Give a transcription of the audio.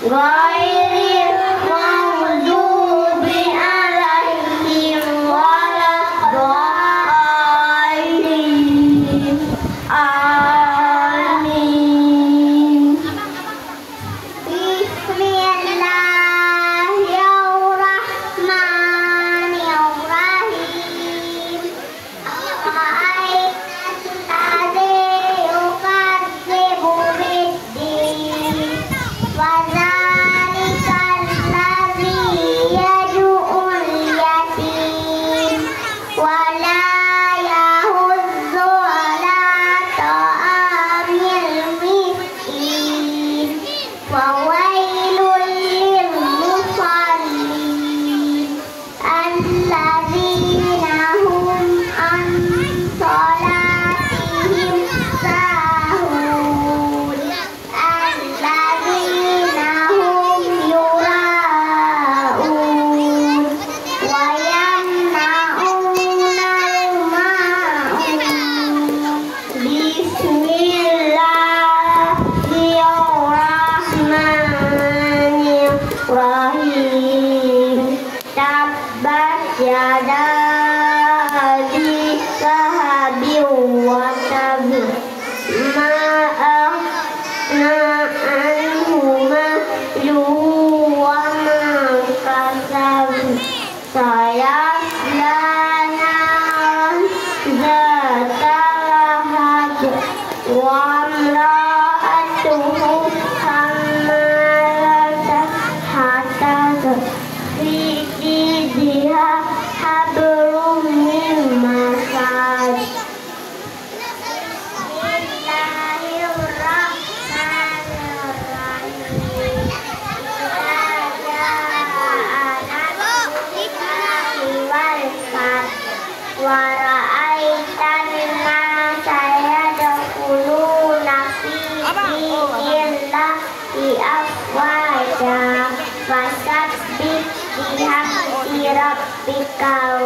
ghairil maghdubi alaihim waladdallin. Amin. Bismillahirrahmanirrahim. Yukadzibu biddin, wa dzalikal ladzi yad'ul yatim, wa la yahuddu ala ta'amil miskin, wa wailul lil musallin alladzina hum an salatihim sahun, alladzina hum yura'un wa yamna'unal ma'un. Bismillahirrahmanirrahim. Tabbat yada abi lahabin wa tab, ma aghna anhu maluhu wa ma kasab, sayasla naran zata lahab, wa imra'atuhu hammalatal hatab, fi jidha hablum min masad. Bismillahirrahmanirrahim. Wa ra'aitan nasa yadkhuluna fi dinillahi afwaja, fasabbih bihamdi rabbika